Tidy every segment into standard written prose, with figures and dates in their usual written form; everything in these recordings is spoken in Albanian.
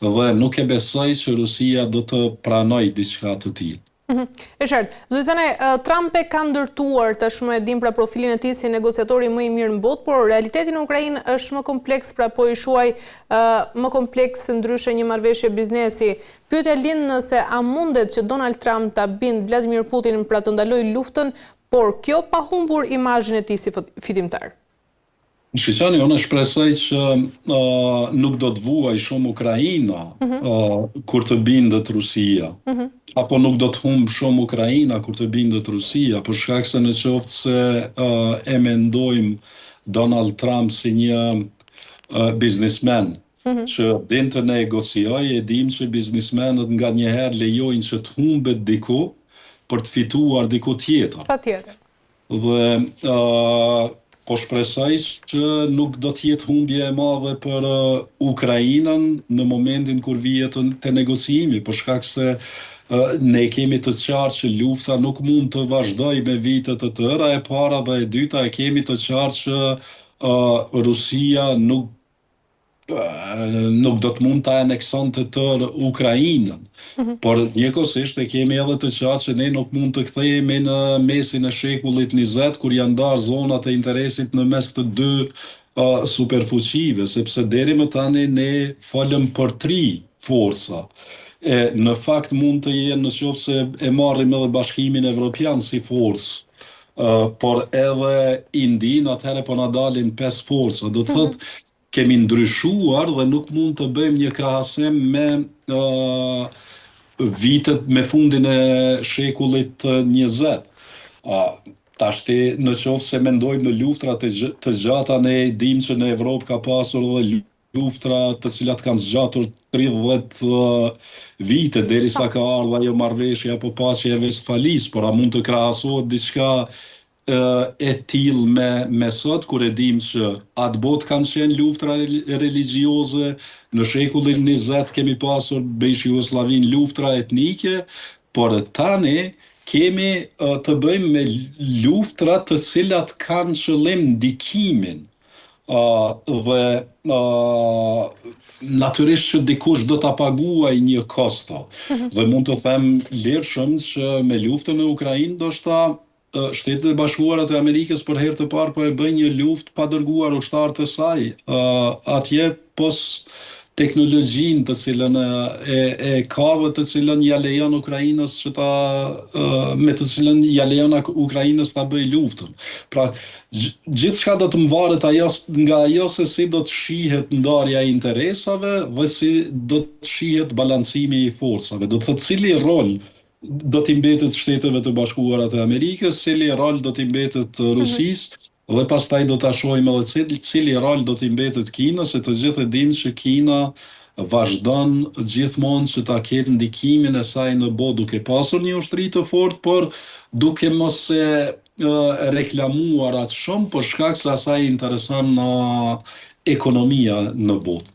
dhe nuk e besoj që Rusia do të pranoj diçka të tillë. E qartë. Zotësane, Trump e ka ndërtuar tashmë e dim pra profilin e tij si negociatori më i mirë në botë, por realiteti në Ukrainë është më kompleks, pra po i shuaj më kompleks se ndryshe një marrëveshje biznesi. Pyetja lind nëse a mundet që Donald Trump ta bind Vladimir Putin pra të ndalojë luftën, por kjo pa humbur imazhin e tij si fitimtar. Shqisani, unë shpresoj që nuk do të vuaj shumë Ukraina kur të bindet Rusia. Apo nuk do të humbë shumë Ukraina kur të bindet Rusia, për shkak se në qoftë se e mendojmë Donald Trump si një biznismen që din të negocioj, e dim që biznismenët nga njëherë lejojnë që të humbet diku për të fituar diku tjetër. Patjetër. Dhe po shpresoj që nuk do të jetë humbje e madhe për Ukrainën në momentin kur vihet te negociimi, për shkak se ne kemi të qartë që lufta nuk mund të vazhdojë me vite të tëra, e para dhe e dyta e kemi të qartë që Rusia nuk do të mund të aneksionte tërë Ukrainën. Por njëkohësisht e kemi edhe të qartë që ne nuk mund të kthehemi në mesin e shekullit 20 kur janë ndarë zonat e interesit në mes të dy superfuqive, sepse deri më tani ne folëm për 3 forca. Në fakt mund të jenë në qoftë se e marrim edhe Bashkimin Evropian si forcë, por edhe Indin atëherë po na dalin 5 forca. Do të thotë kemi ndryshuar dhe nuk mund të bëjmë një krahasim me vitet me fundin e shekullit 20. Tashti në qoftë se mendojmë në luftra të gjata, ne dim që në Evropë ka pasur edhe luftra të cilat kanë zgjatur 30 vite derisa ka ardhur ajo marrëveshje apo paqja e Vestfalis, por a mund të krahasohet diçka e tillë me sot, kur e dim që atë botë kanë qenë luftra religjioze, në shekullin 20 kemi pasur brenda Jugosllavin luftra etnike, por tani kemi të bëjmë me luftra të cilat kanë qëllim ndikimin dhe natyrisht që dikush do ta paguaj një kosto. Dhe mund të them lirshëm që me luftën e Ukrainë ndoshta Shtetet e Bashkuara të Amerikës për herë të parë po e bëjnë një luftë pa dërguar ushtar të saj atje pos teknologjinë të cilën e kavë të cilën ja lejon Ukrainës që me të cilën ja lejon Ukrainës ta bëjë luftën. Pra gjithçka do të mvaret nga ajo se si do të shihet ndarja e interesave dhe si do të shihet balancimi i forcave. Do të thotë cili rol do t'i mbetet Shteteve të Bashkuara të Amerikës, cili rol do t'i mbetet Rusisë, dhe pastaj do ta shohim edhe cili rol do t'i mbetet Kinës, se të gjithë e dimë që Kina vazhdon gjithmonë që ta ketë ndikimin e saj në botë, duke pasur një ushtri të fortë, por duke mos e reklamuar atë shumë, për shkak se asaj intereson ekonomia në botë.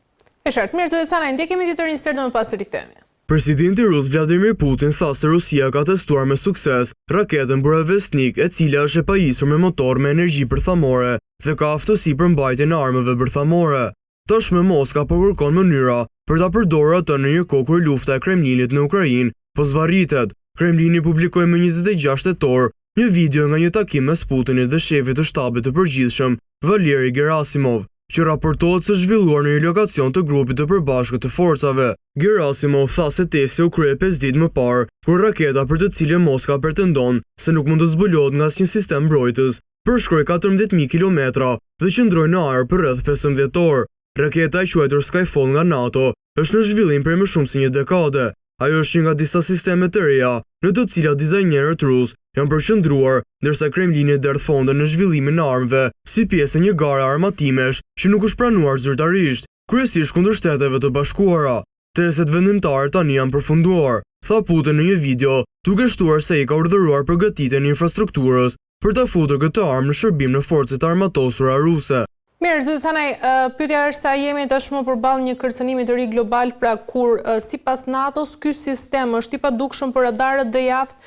E qartë, mirë zoti Canaj, ndjekemi ditërin stërdo më pas të rikthehemi. Presidenti rus Vladimir Putin tha se Rusia ka testuar me sukses raketën Burevestnik, e cila është e pajisur me motor me energji bërthamore dhe ka aftësi për mbajtjen e armëve bërthamore. Tashmë Moska po kërkon mënyra për ta përdorur atë në një kohë kur lufta e Kremlinit në Ukrainë po zvarritet. Kremlini publikoi më 26 tetor një video nga një takim mes Putinit dhe shefit të shtabit të përgjithshëm Valeri Gerasimov, që raportohet se zhvilluar në një lokacion të grupit të përbashkët të forcave. Gerasimov tha se testi u krye 5 ditë më parë, kur raketa për të cilën Moska pretendon se nuk mund të zbulohet nga asnjë sistem mbrojtës, përshkroi 14.000 kilometra dhe qëndroi në ajër për rreth 15 orë. Raketa e quajtur Skyfall nga NATO është në zhvillim për më shumë se një dekade. Ajo është një nga disa sisteme të reja, në të cilat dizajnerët rus janë përqendruar, ndërsa Kremlini derdh fonde në zhvillimin e armëve si pjesë e një gare armatimesh që nuk është pranuar zyrtarisht, kryesisht kundër Shteteve të Bashkuara. Testet vendimtare tani janë përfunduar, tha Putin në një video, duke shtuar se ai ka urdhëruar përgatitjen e infrastrukturës për ta futur këtë armë në shërbim në forcat armatosura ruse. Mirë, zoti Canaj, pyetja është sa jemi tashmë përballë një kërcënimi të ri global, pra kur sipas NATO-s ky sistem është i padukshëm për radarët dhe jaftë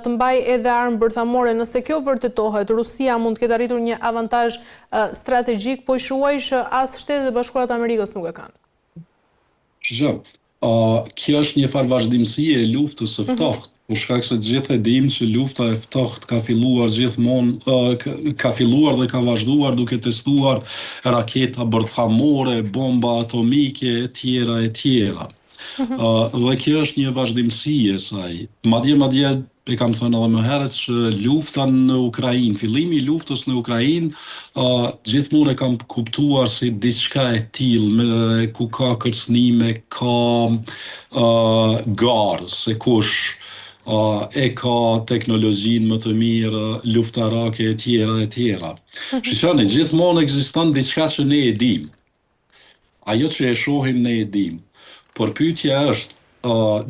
të mbajë edhe armë bërthamore. Nëse kjo vërtetohet, Rusia mund të ketë arritur një avantazh strategjik, po i shuaj që as Shtetet e Bashkuara të Amerikës nuk e kanë. Shgjë, kjo është një farë vazhdimësie e luftës së ftohtë, për shkak se gjithë e dimë që lufta e ftohtë ka filluar gjithmonë, ka filluar dhe ka vazhduar duke testuar raketa bërthamore, bomba atomike, e tjera, e tjera. Dhe kjo është një vazhdimësi e saj. Madje e kam thënë edhe më herët që lufta në Ukrainë, fillimi i luftës në Ukrainë, gjithmonë e kam kuptuar si diçka e tillë, ku ka kërcënime, ka garë, se kush e ka teknologjinë më të mirë, luftarake e tjera, e tjera. Shishani, gjithmonë ekziston diçka që ne e dim. Ajo që e shohim ne e dim. Por pyetja është,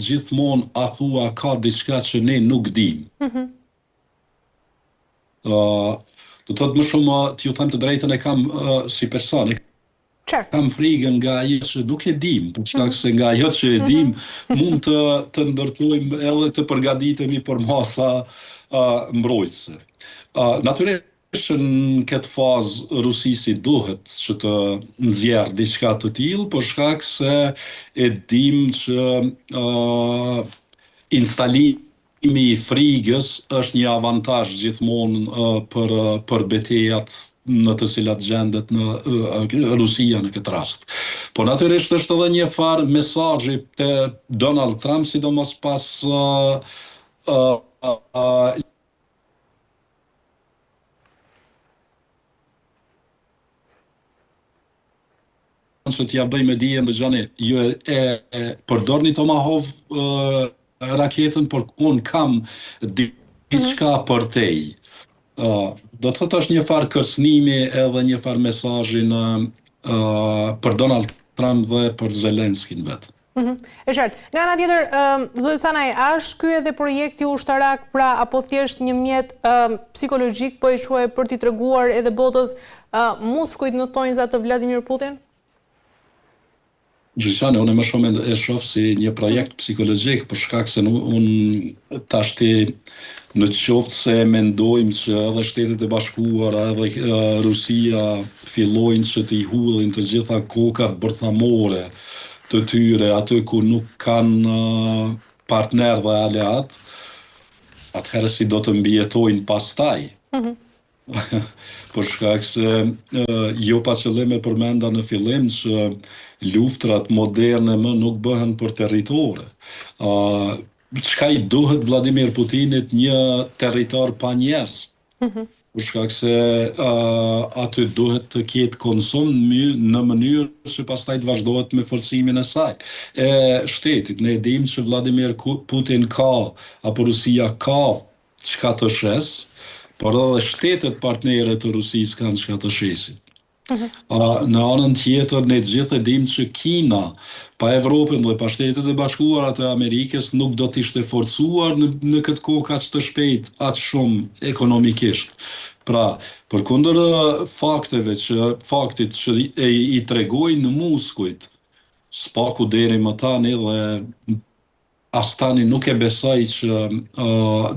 gjithmonë a thua ka diçka që ne nuk dim. Do të thotë më shumë, t'ju them të drejtën, e kam si person, Qartë. kam frikën nga ajo që nuk e dim, për shkak se nga ajo që e dim mund të ndërtojmë edhe të përgatitemi për masa mbrojtëse. Natyrisht që në këtë fazë Rusisi duhet që të nxjerrë diçka të tillë, për shkak se e dim që instalimi i frigës është një avantazh gjithmonë për betejat në të cilat gjendet në Rusia në këtë rast. Po natyrisht është edhe një farë mesazhi te Donald Trump, sidomos pas që t'ja bëjmë dijen, dëgjoni, ju e përdorni Tomahawk raketën, por unë kam diçka për tej. Do të thotë është një farë kërcënimi edhe një farë mesazhi për Donald Trump dhe për Zelenskin vetë. E qartë. Nga ana tjetër, zoti Canaj, a është ky edhe projekti ushtarak, pra apo thjesht një mjet psikologjik, po e quaj, për t'i treguar edhe botës muskujt në thonjza të Vladimir Putin? Gjysane, unë më shumë e shoh si një projekt psikologjik, për shkak se unë tashti në qoftë se mendojmë që edhe Shtetet e Bashkuara edhe Rusia fillojnë që t'i hudhin të gjitha kokat bërthamore të tyre aty ku nuk kanë partner dhe aleat, atëherë si do të mbijetojnë pastaj. Për shkak se jo pa qëllim e përmenda në fillim që luftrat moderne më nuk bëhen për territore. Çka i duhet Vladimir Putinit? Një territor pa njerëz. Për shkak se aty duhet të ketë konsum në mënyrë që pastaj të vazhdohet me forcimin e saj. E shtetit, ne dim që Vladimir Putin ka, apo Rusia ka çka të shes, por edhe shtetet partnere të Rusisë kanë çka të shesin. Në anën tjetër, ne gjithë e dim që Kina, pa Evropën dhe pa Shtetet e Bashkuara të Amerikës, nuk do t'ishte forcuar në këtë kohë kaq të shpejt, aq shumë ekonomikisht. Pra, përkundër faktit që i tregojnë në muskujt, spaku deri më tani dhe as tani nuk e besoj që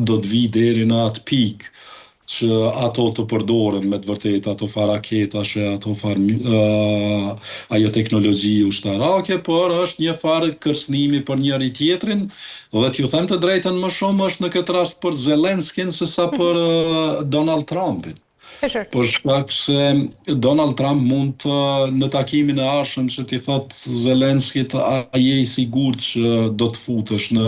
do të vi deri në atë pikë që ato të përdoren me të vërtet, ato faraketa, ato ajo teknologji ushtarake, por është një farë kërcënimi për njëri tjetrin, dhe t'ju them të drejtën, më shumë është në këtë rast për Zelenskin se sa për Donald Trumpin. Për shkak se Donald Trump mund në takimin e ardhshëm që t'i thot Zelenskit, a je i sigurt që do të futesh në